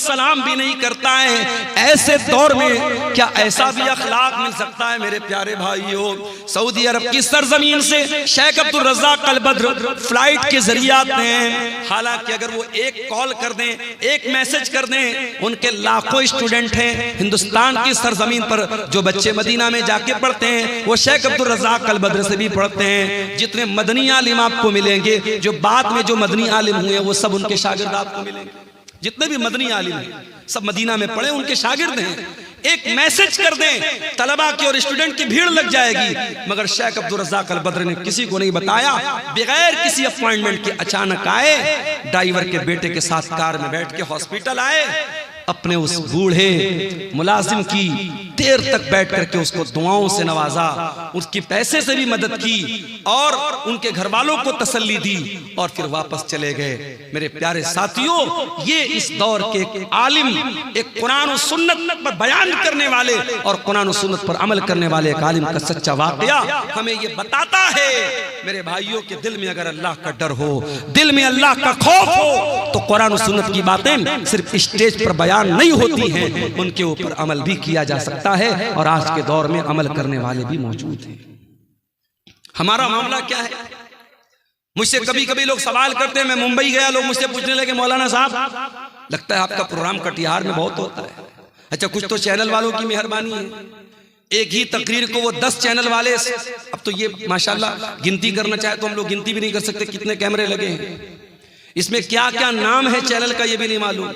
सलाम भी नहीं करता है। ऐसे दौर में क्या ऐसा भी अखलाक मिल सकता है मेरे प्यारे भाइयों? सऊदी अरब की सरजमीन से शेख अब्दुल रज़्ज़ाक़ अल बद्र फ्लाइट के जरिए आते हैं। हालांकि अगर वो एक कॉल कर दें, एक मैसेज कर दें, उनके लाखों स्टूडेंट हैं हिंदुस्तान की सरजमीन पर। जो बच्चे मदीना में जाके पढ़ते हैं वो शेख अब्दुल रज़्ज़ाक़ अल बद्र से भी पढ़ते हैं। जितने मदनी आलिम आपको मिलेंगे, जो बाद में जो मदनी आलिम हुए वो सब उनके शागिर्द आपको मिलेंगे। जितने भी मदनी आलिम हैं सब मदीना में पढ़े, उनके शागिर्द हैं। एक मैसेज कर दें, तलबा की और स्टूडेंट की भीड़ लग जाएगी। मगर शेख अब्दुल रज़्ज़ाक़ अल बद्र ने किसी को नहीं बताया, बगैर किसी अपॉइंटमेंट के अचानक आए, ड्राइवर के बेटे के साथ कार में बैठ के हॉस्पिटल आए। अपने उस बूढ़े मुलाजिम की देर तक बैठ करके उसको दुआओं से नवाजा, उसकी पैसे से भी मदद की और उनके घर वालों को तसल्ली दी और फिर वापस चले गए। मेरे प्यारे साथियों, ये इस दौर के एक आलिम, एक कुरान और सुन्नत पर बयान करने वाले और कुरान और सुन्नत पर अमल करने वाले एक आलिम का सच्चा वाकया हमें ये बताता है मेरे भाइयों के दिल में अगर अल्लाह का डर हो, दिल में अल्लाह का खौफ हो, तो कुरान और सुन्नत की बातें सिर्फ स्टेज पर बयान नहीं होती हैं, उनके ऊपर अमल भी किया जा सकता है। और आज के दौर में अमल करने वाले भी मौजूद हैं। हमारा मामला क्या है? मुझसे कभी कभी लोग सवाल करते हैं, मैं मुंबई गया, लोग मुझसे पूछने लगे मौलाना साहब लगता है आपका प्रोग्राम कटिहार में बहुत होता है। अच्छा, कुछ तो चैनल वालों की मेहरबानी है, एक ही तकरीर को वो 10 चैनल वाले, अब तो ये माशाल्लाह गिनती करना चाहे तो हम लोग गिनती भी नहीं कर सकते कितने कैमरे लगे हैं। इसमें क्या क्या नाम है चैनल का ये भी नहीं मालूम।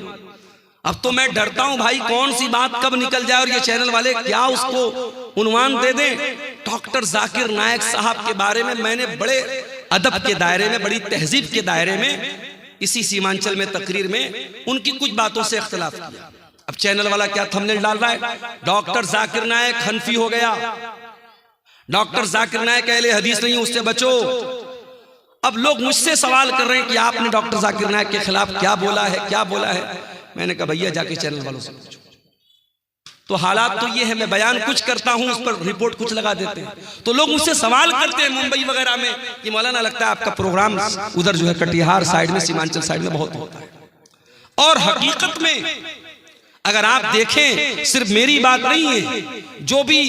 अब तो मैं डरता हूं भाई कौन सी बात कब निकल जाए और ये चैनल वाले क्या उसको उन्वान दे दें। डॉक्टर जाकिर नायक साहब के बारे में मैंने बड़े अदब के दायरे में, बड़ी तहजीब के दायरे में इसी सीमांचल में तकरीर में उनकी कुछ बातों से इख्तिलाफ किया। अब चैनल वाला क्या थंबनेल डाल रहा है, डॉक्टर जाकिर नायक हनफी हो गया, डॉक्टर जाकिर नायक अहले हदीस नहीं, उससे बचो। अब लोग मुझसे सवाल कर रहे हैं कि आपने डॉक्टर जाकिर नायक के खिलाफ क्या बोला है, क्या बोला है। मैंने कहा भैया जाके चैनल वालों से पूछो। तो हालात तो ये है, मैं बयान कुछ करता हूं, उस पर रिपोर्ट कुछ लगा देते हैं। तो लोग मुझसे सवाल करते हैं मुंबई वगैरह में कि मौलाना लगता है आपका प्रोग्राम उधर जो है कटिहार साइड में, सीमांचल साइड में बहुत होता है। और हकीकत में अगर आप देखें, सिर्फ मेरी बात नहीं है, जो भी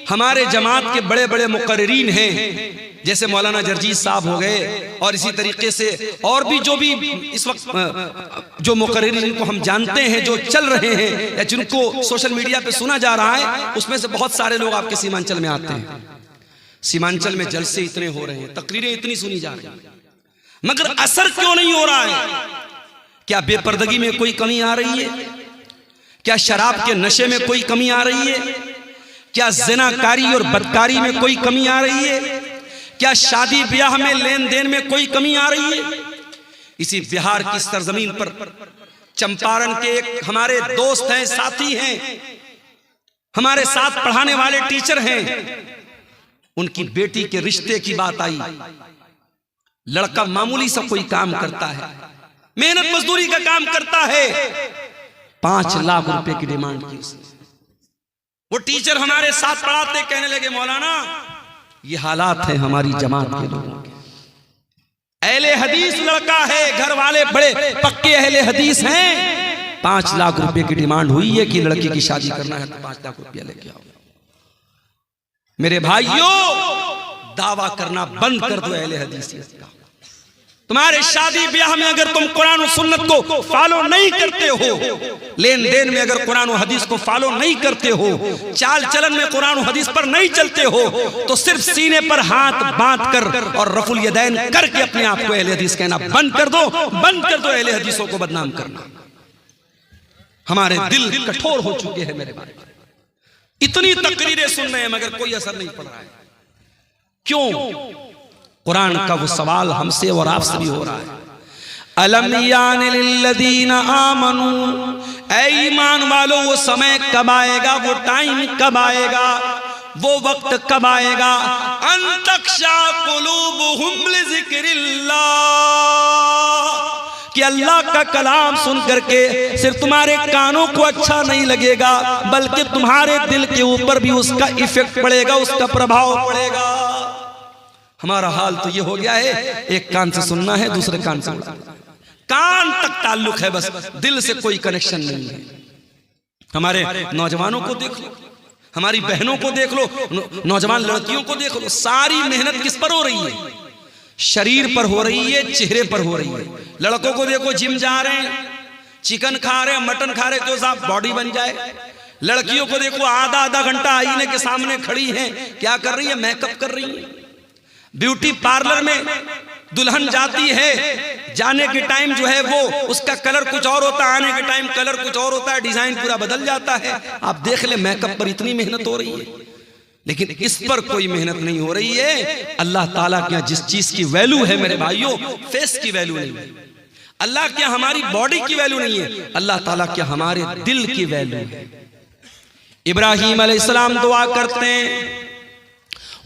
हमारे जमात के बड़े बड़े मुकर्रिरीन हैं जैसे मौलाना जरजीज साहब हो गए और इसी तरीके से और भी जो भी इस वक्त जो मुकर्रिरीन जिनको हम जानते हैं, जो चल रहे हैं या जिनको सोशल मीडिया पे सुना जा रहा है, उसमें से बहुत सारे लोग आपके सीमांचल में आते हैं। सीमांचल में जलसे इतने हो रहे हैं, तकरीरें इतनी सुनी जा रही हैं, मगर असर क्यों नहीं हो रहा है? क्या बेपर्दगी में कोई कमी आ रही है? क्या शराब के नशे में कोई कमी आ रही है? क्या ज़िनाकारी और बदकारी में कोई कमी आ रही है? क्या शादी ब्याह में लेन देन में कोई कमी आ रही है? इसी बिहार की सरजमीन पर चंपारण के एक हमारे दोस्त हैं, साथी हैं, हमारे साथ पढ़ाने वाले टीचर हैं, उनकी बेटी के रिश्ते की बात आई। लड़का मामूली सा कोई काम करता है, मेहनत मजदूरी का काम करता है, 5 लाख रुपए की डिमांड की उसने। वो टीचर हमारे साथ पढ़ाते, कहने लगे मौलाना ये हालात है हमारी जमात के लोगों के। अहले हदीस लड़का है, घर वाले बड़े पक्के अहले हदीस हैं, 5 लाख रुपए की डिमांड हुई है कि लड़की की शादी करना है तो 5 लाख रुपया लेके आओ। मेरे भाइयों, दावा करना बंद कर दो अहले हदीसियत का। तुम्हारे शादी ब्याह में अगर तुम कुरान और सुन्नत को फॉलो नहीं करते हो, लेन देन में अगर कुरान और हदीस को फॉलो नहीं करते हो, चाल चलन में कुरान और हदीस पर नहीं चलते हो, तो सिर्फ सीने पर हाथ बांध कर और रफुल यदैन करके अपने आप को अहले हदीस कहना बंद कर दो, बंद कर दो अहले हदीसों को बदनाम करना। हमारे दिल कठोर हो चुके हैं मेरे भाई, इतनी तकरीरें सुन रहे हैं मगर कोई असर नहीं पड़ रहा है। क्यों? कुरान का वो सवाल हमसे और आपसे भी हो रहा है, अलम यान लिल्लदीना आमनू, ऐ ईमान वालों वो समय कब आएगा, वो टाइम कब आएगा, वो वक्त कब आएगा, अन तख्शा कुलूबुहुम लिज़िक्रिल्लाह, कि अल्लाह का कलाम सुन करके सिर्फ तुम्हारे कानों को अच्छा नहीं लगेगा, बल्कि तुम्हारे दिल के ऊपर भी उसका इफेक्ट पड़ेगा, उसका प्रभाव पड़ेगा। हमारा हाल तो ये हो गया है, एक कान से सुनना है, दूसरे कान से उड़ाना। कान तक ताल्लुक है, बस दिल से कोई कनेक्शन नहीं है। हमारे नौजवानों को देख लो, हमारी बहनों को देख लो, नौजवान लड़कियों को देख लो, सारी मेहनत किस पर हो रही है? शरीर पर हो रही है, चेहरे पर हो रही है। लड़कों को देखो, जिम जा रहे हैं, चिकन खा रहे हैं, मटन खा रहे हैं, तो साहब बॉडी बन जाए। लड़कियों को देखो, आधा आधा घंटा आईने के सामने खड़ी हैं, क्या कर रही है? मेकअप कर रही है। ब्यूटी पार्लर में दुल्हन जाती है, जाने के टाइम जो है वो उसका कलर कुछ और होता है, आने के टाइम कलर कुछ और होता है, डिजाइन पूरा बदल जाता है। आप देख ले, मेकअप पर इतनी मेहनत हो रही है, लेकिन इस पर कोई मेहनत नहीं हो रही है। अल्लाह ताला के जिस चीज की वैल्यू है मेरे भाइयों, फेस की वैल्यू नहीं है। अल्लाह क्या हमारी बॉडी की वैल्यू नहीं है, अल्लाह ताला क्या हमारे दिल की वैल्यू है। इब्राहीम अलैहिस्सलाम दुआ करते हैं,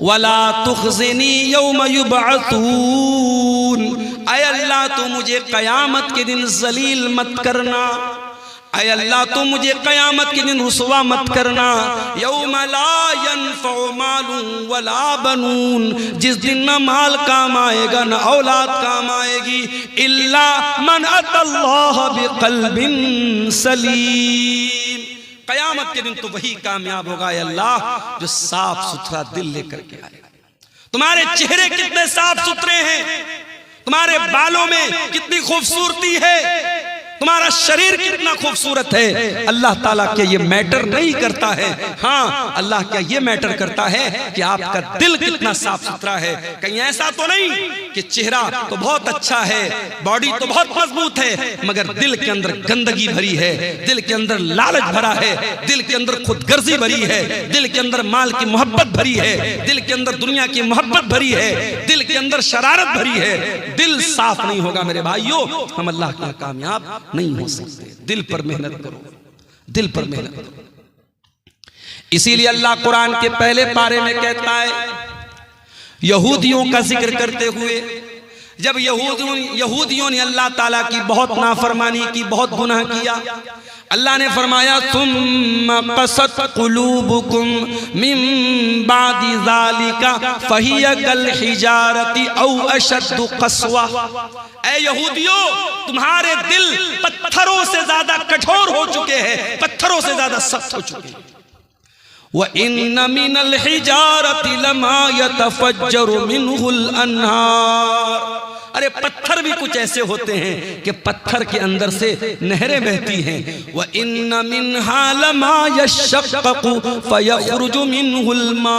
वला तुखज़िनी यौम युबअसून, ऐ अल्लाह तू मुझे क़यामत के दिन ज़लील मत करना, ऐ अल्लाह तू मुझे क़यामत के दिन रुसवा मत करना। यौम ला यनफ़उ मालुन वला बनून, जिस दिन न माल काम आएगा न औलाद काम आएगी, इल्ला मन अतल्लाह बिक़ल्बिन सलीम। क़यामत के दिन तो वही कामयाब होगा अल्लाह जो साफ सुथरा दिल लेकर के आएगा। तुम्हारे चेहरे कितने साफ सुथरे हैं, तुम्हारे बालों में कितनी खूबसूरती है, तुम्हारा शरीर कितना खूबसूरत है, अल्लाह ताला क्या ये मैटर नहीं करता है? हाँ, अल्लाह क्या ये मैटर करता है कि आपका दिल कितना साफ सुथरा है। कहीं ऐसा तो नहीं कि चेहरा तो बहुत अच्छा है, बॉडी तो बहुत मजबूत है, मगर दिल के अंदर गंदगी भरी है, दिल के अंदर लालच भरा है, दिल के अंदर खुदगर्जी भरी है, दिल के अंदर माल की मोहब्बत भरी है, दिल के अंदर दुनिया की मोहब्बत भरी है, दिल के अंदर शरारत भरी है। दिल साफ नहीं होगा मेरे भाइयों, हम अल्लाह के कामयाब नहीं हो सकते। दिल पर मेहनत करो, दिल पर मेहनत करो। इसीलिए अल्लाह कुरान के पहले पारे में कहता है, यहूदियों का जिक्र करते हुए, जब यहूदियों ने अल्लाह ताला की बहुत नाफरमानी की, बहुत गुनाह किया, अल्लाह ने फरमाया तुम्मा क़सत क़ुलूबुकुम मिन बादि ज़ालिका फ़हिय कल हिजारति औ अशद्दु क़स्वा। ऐ यहूदियों, तुम्हारे दिल पत्थरों से ज्यादा कठोर हो चुके हैं, पत्थरों से ज्यादा सख्त हो चुके हैं। व इन्न मिनल हिजारति लमा यतफज्जरु मिनहुल अन्हार। अरे पत्थर भी कुछ ऐसे होते हैं कि पत्थर के अंदर से नहरें बहती हैं। व इन्न मिन्हा लमा यशक़्क़ु फयख़रुजु मिनहुल मा।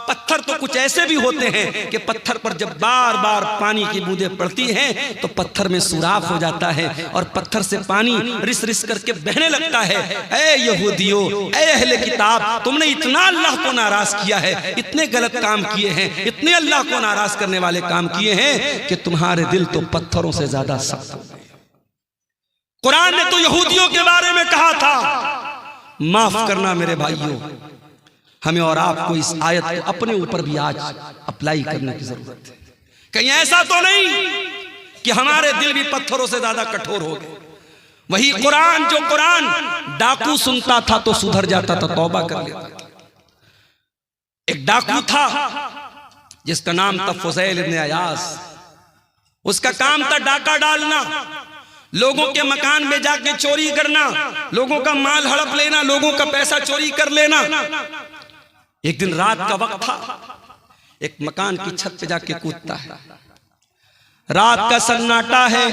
पत्थर तो कुछ ऐसे भी होते हैं कि पत्थर पर जब बार बार पानी की बूंदें पड़ती हैं तो पत्थर में सुराख हो जाता है और पत्थर से पानी रिस रिस करके बहने लगता है। ऐ यहूदियों, ऐ अहले किताब, तुमने इतना अल्लाह को नाराज किया है, इतने गलत काम किए हैं, इतने अल्लाह को नाराज करने वाले काम किए हैं कि तुम्हारे दिल तो पत्थरों से ज्यादा सख्त हो गए। कुरान ने तो यहूदियों के बारे में कहा था। माफ करना मेरे भाइयों, हमें और आपको इस आयत को अपने ऊपर भी आज अप्लाई करने की जरूरत है। कहीं ऐसा तो नहीं कि हमारे दिल भी पत्थरों से ज्यादा कठोर हो गए। वही कुरान, जो कुरान डाकू सुनता था तो सुधर जाता था, तौबा कर लेता था। एक डाकू था जिसका नाम था फुज़ैल इब्न अयास। उसका काम था डाका डालना, लोगों के मकान में जाके चोरी करना, लोगों का माल हड़प लेना, लोगों का पैसा चोरी कर लेना। एक दिन रात का वक्त था, एक मकान की छत पे जाके कूदता है। रात का सन्नाटा है।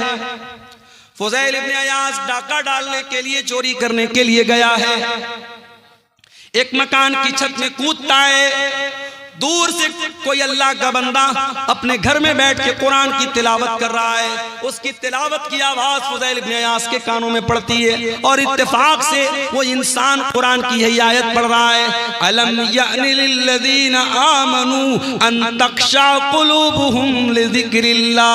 फुज़ैल इब्न अयास डाका डालने के लिए, चोरी करने के लिए गया है। एक मकान की छत में कूदता है। दूर से कोई अल्लाह का बंदा अपने घर में बैठ के कुरान की तिलावत कर रहा है। उसकी तिलावत की आवाज फुज़ैल इब्न अयास के कानों में पड़ती है और इत्तेफाक से वो इंसान कुरान की यही आयत पढ़ रहा है, अलम यअनि लिल्लज़ीना आमनू अन तख़शा क़ुलूबुहुम लिज़िक्रिल्लाह।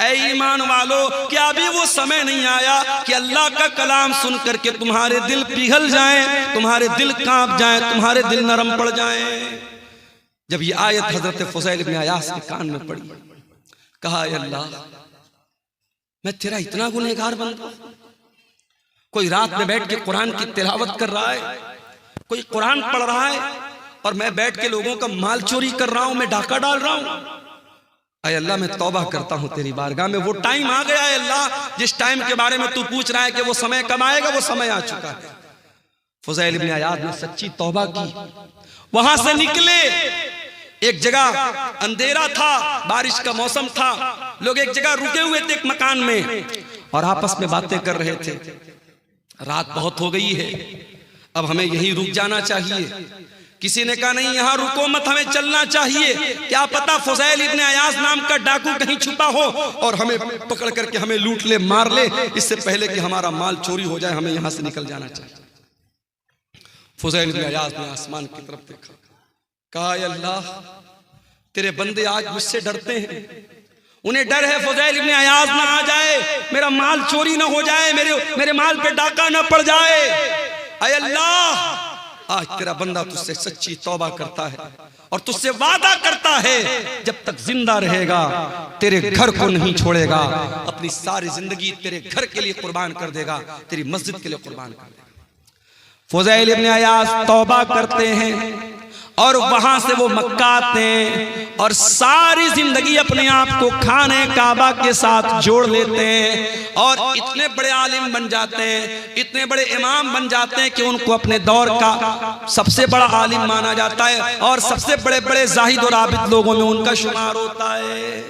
ऐ ईमान वालो, क्या अभी वो समय नहीं आया कि अल्लाह का कलाम सुन करके तुम्हारे दिल पिघल जाएं, तुम्हारे दिल कांप जाएं, तुम्हारे दिल नरम पड़ जाएं। जब ये आयत हजरत फुज़ैल इब्न अयास के कान में पड़ी, कहा अल्लाह, मैं तेरा इतना गुनहगार बंदा, कोई रात में बैठ के कुरान की तिलावत कर रहा है, कोई कुरान पढ़ रहा है और मैं बैठ के लोगों का माल चोरी कर रहा हूं, मैं डाका डाल रहा हूं। अय अल्लाह मैं तौबा करता हूं तेरी बारगाह में, वो टाइम आ गया है अल्लाह जिस टाइम के बारे में तू पूछ रहा है कि वो समय कब आएगा, वो समय आ चुका है। फुज़ैल इब्न अयाद ने सच्ची तौबा की, वहां से निकले। एक जगह अंधेरा था, बारिश का मौसम था, लोग एक जगह रुके हुए थे एक मकान में और आपस में बातें कर रहे थे। रात बहुत हो गई है, अब हमें यहीं रुक जाना चाहिए। किसी ने कहा नहीं यहां रुको मत, हमें चलना चाहिए, क्या पता फुज़ैल इब्न अयाज नाम का डाकू कहीं छुपा हो और हमें पकड़ करके हमें लूट ले, मार ले, इससे पहले कि हमारा माल चोरी हो जाए, हमें यहां से निकल जाना चाहिए। फुज़ैल इब्न अयाज ने आसमान की तरफ देखा, कहा अल्लाह तेरे बंदे आज मुझसे डरते हैं, उन्हें डर है फुज़ैल इब्न अयाज ना आ जाए, मेरा माल चोरी ना हो जाए, मेरे माल पे डाका ना पड़ जाए। अय अल्लाह आज तेरा बंदा तुझसे सच्ची तौबा करता है और तुझसे वादा करता है जब तक जिंदा रहेगा तेरे घर को नहीं छोड़ेगा, अपनी सारी जिंदगी तेरे घर के लिए कुर्बान कर देगा, तेरी मस्जिद के लिए कुर्बान कर देगा। फुज़ैल इब्न अयाज तौबा करते हैं और वहां से वो मक्का आते हैं और सारी जिंदगी अपने आप को खाने काबा के साथ जोड़ लेते हैं और इतने बड़े आलिम बन जाते हैं, इतने बड़े इमाम बन जाते हैं कि उनको अपने दौर का सबसे बड़ा आलिम माना जाता है और सबसे बड़े बड़े जाहिद और आबिद लोगों में उनका शुमार होता है।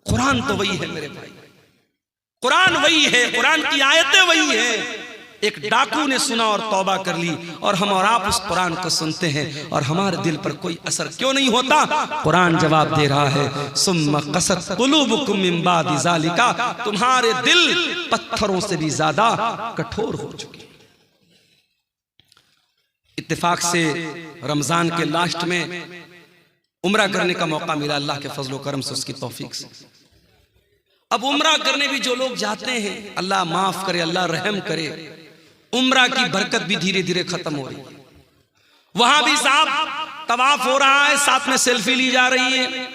कुरान तो वही है मेरे भाई, कुरान वही है, कुरान की आयतें वही है। एक डाकू ने सुना और तौबा कर ली और हम और आप उस कुरान को सुनते हैं और हमारे दिल पर कोई असर क्यों नहीं होता? कुरान जवाब दे रहा है, सुम्मा क़सत क़ुलूबुकुम मिन बादि ज़ालिका, तुम्हारे दिल पत्थरों से भी ज्यादा कठोर हो चुके। इत्तेफाक से रमजान के लास्ट में उम्रा करने का मौका मिला अल्लाह के फजल करम से, उसकी तौफीक से। अब उम्रा करने भी जो लोग जाते हैं, अल्लाह माफ करे, अल्लाह रहम करे, उम्रा की बरकत भी धीरे धीरे खत्म हो रही है। वहां भी साहब तवाफ हो रहा है, साथ में सेल्फी ली जा रही है।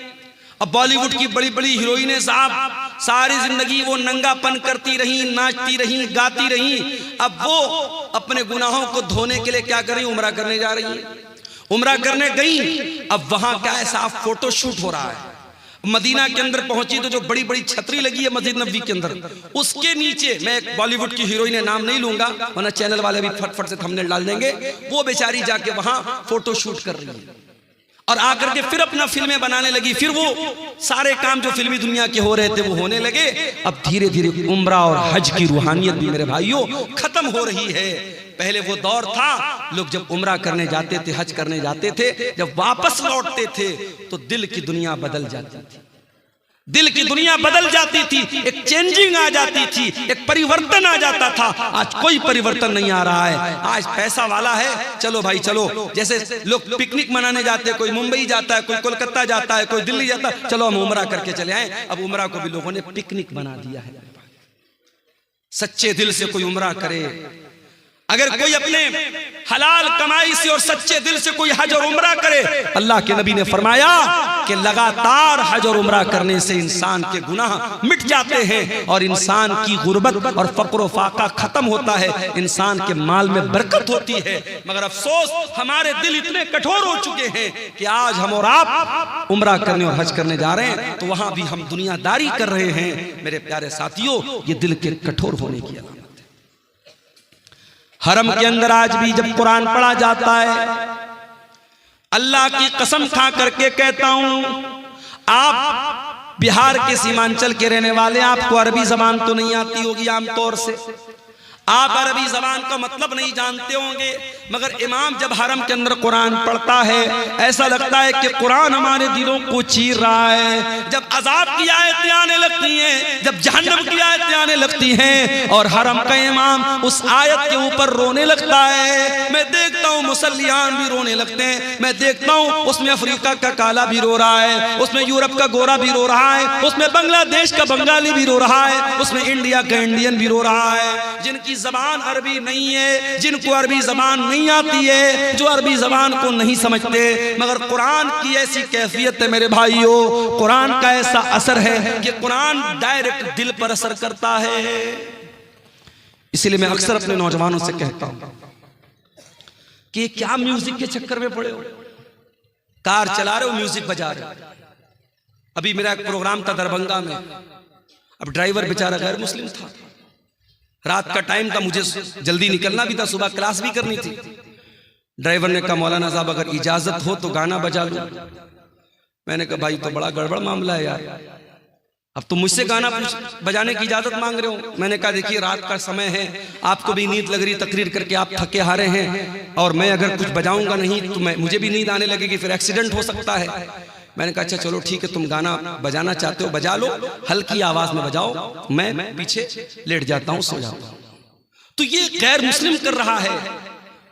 अब बॉलीवुड की बड़ी बड़ी हीरोइनें साहब सारी जिंदगी वो नंगापन करती रही, नाचती रही, गाती रही, अब वो अपने गुनाहों को धोने के लिए क्या कर रही, उम्रा करने जा रही है। उम्रा करने गई, अब वहां क्या है साहब, फोटो शूट हो रहा है। मदीना के अंदर पहुंची तो जो बड़ी बड़ी छतरी लगी है मस्जिद नबवी के अंदर, उसके नीचे, मैं एक बॉलीवुड की हीरोइन है, नाम नहीं लूंगा वरना चैनल वाले भी फटफट से थंबनेल डाल देंगे, वो बेचारी जाके वहां फोटो शूट कर रही है और आकर के फिर अपना फिल्में बनाने लगी। फिर वो सारे काम जो फिल्मी दुनिया के हो रहे थे वो होने लगे। अब धीरे धीरे उम्रा और हज की रूहानियत भी मेरे भाइयों खत्म हो रही है। पहले वो दौर था, लोग जब उम्रा करने जाते थे, हज करने जाते थे, जब वापस लौटते थे तो दिल की दुनिया बदल जाती थी, दिल की दुनिया बदल जाती थी, एक चेंजिंग आ जाती थी, एक परिवर्तन आ जाता था। आज कोई परिवर्तन नहीं आ रहा है। आज पैसा वाला है, चलो भाई चलो, जैसे लोग पिकनिक मनाने जाते हैं, कोई मुंबई जाता है, कोई कोलकाता जाता है, कोई दिल्ली जाता है, चलो हम उम्रा करके चले आए। अब उम्रा को भी लोगों ने पिकनिक बना दिया है। सच्चे दिल से कोई उम्रा करे, अगर कोई अपने हलाल कमाई से और सच्चे दिल से कोई हज और उम्रा करे, अल्लाह के नबी ने फरमाया कि लगातार हज और उम्रा करने से इंसान के गुनाह मिट जाते हैं और इंसान की गुर्बत और फक्र फाका खत्म होता है, इंसान के माल में बरकत होती है। मगर अफसोस हमारे दिल इतने कठोर हो चुके हैं कि आज हम और आप उम्रा करने और हज करने जा रहे हैं तो वहां भी हम दुनियादारी कर रहे हैं। मेरे प्यारे साथियों, ये दिल के कठोर होने की अलामत है। हरम के अंदर आज भी जब कुरान पढ़ा जाता है, अल्लाह की कसम खा करके कहता हूं, आप बिहार के सीमांचल के रहने वाले, आपको अरबी जबान तो नहीं आती होगी आमतौर से, आप अरबी जबान का मतलब नहीं जानते होंगे, मगर इमाम जब हरम के अंदर कुरान पढ़ता है ऐसा लगता है कि कुरान हमारे दिलों को चीर रहा है। जब अजाब की आयतें आने लगती हैं, जब जहन्नम की आयतें आने लगती हैं और हरम का इमाम उस आयत के ऊपर रोने लगता है, मैं देखता हूँ मुसल्लियान भी रोने लगते हैं, मैं देखता हूँ उसमें अफ्रीका का काला भी रो रहा है, उसमें यूरोप का गोरा भी रो रहा है, उसमें बांग्लादेश का बंगाली भी रो रहा है, उसमें इंडिया का इंडियन भी रो रहा है। जिनकी जबान अरबी नहीं है, जिनको अरबी जबान नहीं आती है, जो अरबी जबान को नहीं समझते, मगर कुरान की ऐसी कैफियत है मेरे भाइयों, कुरान का ऐसा असर है कि कुरान डायरेक्ट दिल पर असर करता है। इसलिए मैं अक्सर अपने नौजवानों से कहता हूं कि क्या म्यूजिक के चक्कर में पड़े हो, कार चला रहे हो म्यूजिक बजा रहे हो, अभी मेरा एक प्रोग्राम था दरभंगा में, अब ड्राइवर बेचारा गैर मुस्लिम था, रात का टाइम था, मुझे जल्दी निकलना भी था, सुबह क्लास भी करनी थी। ड्राइवर ने कहा मौलाना साहब अगर इजाजत हो तो गाना बजा लो। मैंने कहा भाई तो बड़ा गड़बड़ मामला है यार, अब तो मुझसे गाना बजाने की इजाजत मांग रहे हो। मैंने कहा देखिए रात का समय है, आपको भी नींद लग रही, तकरीर करके आप थके हारे हैं, और मैं अगर कुछ बजाऊंगा नहीं तो मुझे भी नींद आने लगेगी, फिर एक्सीडेंट हो सकता है। मैंने कहा अच्छा चलो ठीक है, तुम गाना बजाना चाहते हो बजा लो, हल्की आवाज में बजाओ, मैं पीछे लेट जाता हूँ, सो जाता हूँ। तो ये गैर मुस्लिम कर रहा है,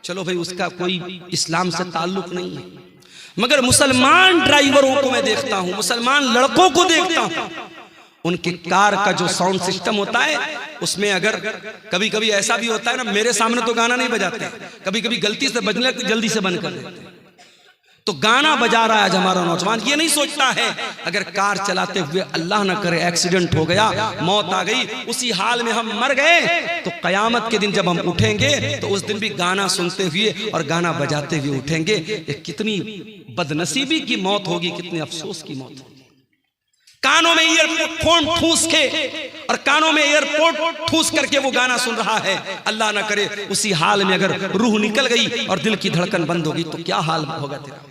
चलो भाई उसका कोई इस्लाम से ताल्लुक नहीं है, मगर मुसलमान ड्राइवरों को मैं देखता हूं, मुसलमान लड़कों को देखता हूं, उनके कार का जो साउंड सिस्टम होता है उसमें अगर कभी कभी ऐसा भी होता है ना, मेरे सामने तो गाना नहीं बजाते, कभी कभी गलती से बजने लगते जल्दी से बंद कर देते। तो गाना बजा रहा है आज हमारा नौजवान, ये नहीं सोचता है अगर कार चलाते हुए अल्लाह ना करे एक्सीडेंट हो गया, मौत आ गई, उसी हाल में हम मर गए, तो कयामत के दिन जब हम उठेंगे तो उस दिन भी गाना सुनते हुए और गाना बजाते हुए उठेंगे। ये कितनी बदनसीबी की मौत होगी, कितनी अफसोस की मौत होगी। कानों में ईयरफोन ठूस के और कानों में एयरपोर्ट ठूस करके वो गाना सुन रहा है, अल्लाह ना करे उसी हाल में अगर रूह निकल गई और दिल की धड़कन बंद होगी तो क्या हाल होगा तेरा।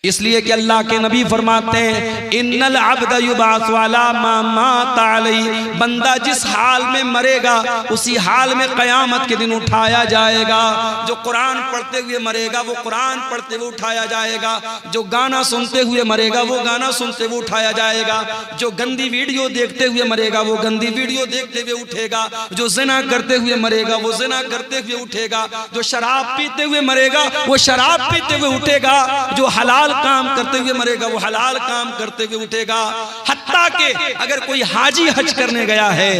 इसलिए कि अल्लाह के नबी फरमाते हैं इन्नल अब्द युबास वाला मा मात अलैहि, बंदा जिस हाल में मरेगा उसी हाल में कयामत के दिन उठाया जाएगा। जो कुरान पढ़ते हुए मरेगा वो कुरान पढ़ते हुए उठाया जाएगा, जो गाना सुनते हुए मरेगा वो गाना सुनते हुए उठाया जाएगा, जो गंदी वीडियो देखते हुए मरेगा वो गंदी वीडियो देखते हुए उठेगा, जो ज़िना करते हुए मरेगा वो ज़िना करते हुए उठेगा, जो शराब पीते हुए मरेगा वो शराब पीते हुए उठेगा, जो हलाल काम करते हुए मरेगा वो हलाल काम करते हुए उठेगा। हत्ता के अगर कोई हाजी हज करने गया है,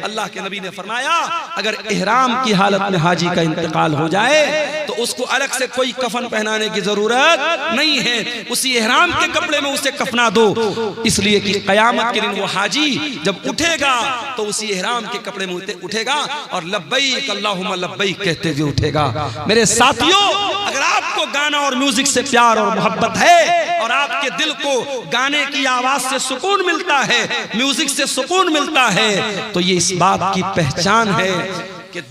अल्लाह के नबी ने फरमाया अगर इहराम की हालत में हाजी का इंतकाल हो जाए तो उसको अलग से कोई कफन पहनाने की जरूरत नहीं है, उसी इहराम के कपड़े में उसे कफना दो, इसलिए कि कयामत के दिन वो हाजी जब उठेगा तो उसी इहराम के कपड़े में उठेगा और लब्बैक अल्लाहुम्मा लब्बैक कहते हुए उठेगा। मेरे साथियों, अगर आपको गाना और म्यूजिक से प्यार और मोहब्बत है और आपके दिल को गाने की आवाज से सुकून मिलता है, म्यूजिक से सुकून मिलता है, तो ये इस बात की पहचान है कि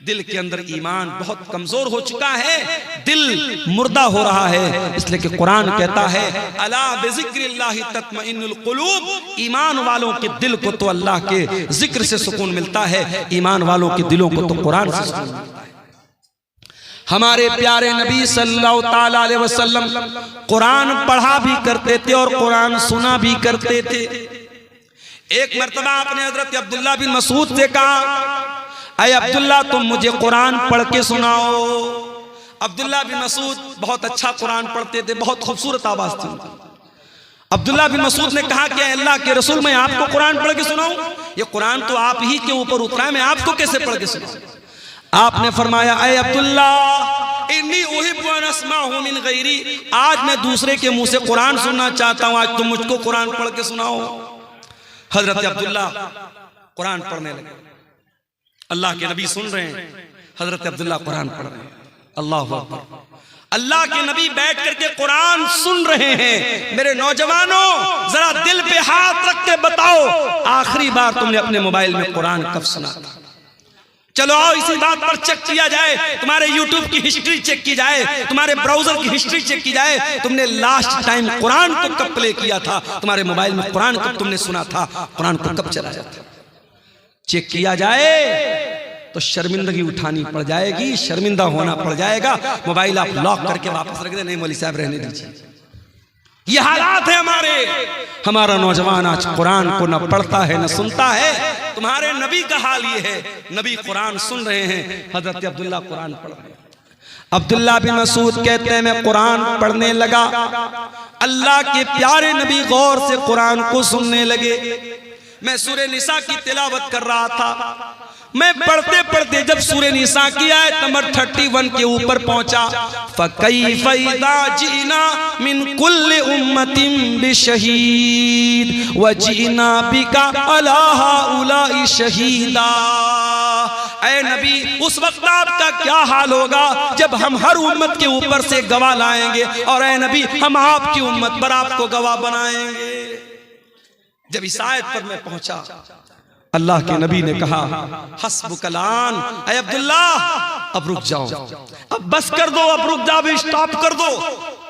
दिल के अंदर ईमान बहुत कमजोर हो चुका है, दिल मुर्दा हो रहा है। इसलिए कि कुरान कहता है अला बिज़िक्रिल्लाहि तत्मइन्नुल कुलूब, ईमान वालों के दिल को तो अल्लाह के जिक्र से सुकून मिलता है, ईमान वालों के दिलों को तो कुरान से सुकून मिलता है। हमारे प्यारे नबी सल्लल्लाहु ताला अलैहि वसल्लम कुरान पढ़ा भी करते थे और कुरान सुना भी करते थे। एक मर्तबा आपने हजरत अब्दुल्ला बिन मसूद से कहा, अय अब्दुल्ला तुम मुझे कुरान पढ़ के सुनाओ। अब्दुल्ला बिन मसूद बहुत अच्छा कुरान पढ़ते थे, बहुत खूबसूरत आवाज थी। अब्दुल्ला बिन मसूद ने कहा कि अल्लाह के रसूल मैं आपको कुरान पढ़ के सुनाऊं? ये कुरान तो आप ही के ऊपर उतरा है, मैं आपको कैसे पढ़ के सुनाऊं? आपने फरमाया अय अब्दुल्ला इन्नी उहिब्बु अन अस्माअहु मिन गैरी, आज मैं दूसरे के मुंह से कुरान सुनना चाहता हूं, आज तुम मुझको कुरान पढ़ के सुनाओ। हजरत अब्दुल्ला कुरान पढ़ने लगे, अल्लाह के नबी सुन रहे हैं, हजरत अब्दुल्ला कुरान पढ़ रहे हैं। अल्लाहु अकबर, अल्लाह के नबी बैठ करके कुरान सुन रहे हैं। मेरे नौजवानों, जरा दिल पे हाथ रख के बताओ आखिरी बार तुमने अपने मोबाइल में कुरान कब सुना था? चलो आओ इसी बात पर चेक किया जाए, तुम्हारे यूट्यूब की हिस्ट्री चेक की जाए, तुम्हारे ब्राउजर की हिस्ट्री चेक की जाए, तुमने लास्ट टाइम कुरान को कब प्ले किया था, तुम्हारे मोबाइल में कुरान कब तुमने सुना था, कुरान को कब चलाया था, चेक किया जाए तो शर्मिंदगी उठानी पड़ जाएगी, शर्मिंदा होना पड़ जाएगा। मोबाइल आप लॉक करके वापस रख दे, नहीं मौलवी साहब रहने दीजिए। ये हालात है हमारे। हमारा नौजवान आज कुरान को न पढ़ता है न सुनता है। तुम्हारे नबी का हाल ये है, नबी कुरान सुन रहे हैं, हजरत अब्दुल्ला कुरान पढ़ रहे हैं। अब्दुल्ला बिन मसूद कहते हैं मैं कुरान पढ़ने लगा, अल्लाह के प्यारे नबी गौर से कुरान को सुनने लगे। मैं सूरह निसा की तिलावत कर रहा था, मैं पढ़ते पढ़ते जब सूरह निसा की आयत नंबर 31 के ऊपर पहुंचा, फकैफ़ इज़ा जीना मिन कुल्लि उम्मतिन बिशहीद व जीना बिका अला हाउलाई शहीदा। ऐ नबी नबी उस वक्त आपका क्या हाल होगा जब हम हर उम्मत के ऊपर से गवाह लाएंगे, और ऐ नबी हम आपकी उम्मत पर आपको गवाह बनाएंगे। जब इस आयत पर मैं पहुंचा, अल्लाह के नबी ने कहा हस्बुकलान, ऐ अब्दुल्ला अब रुक जाओ, अब बस कर दो, अब रुक जाओ, स्टॉप कर दो।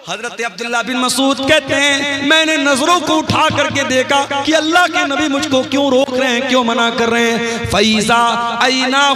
हजरत अब्दुल्ला बिन मसूद कहते हैं मैंने नजरों को उठा करके देखा कि अल्लाह के नबी मुझको क्यों रोक रहे हैं, क्यों मना कर रहे हैं। फैज़ा आईना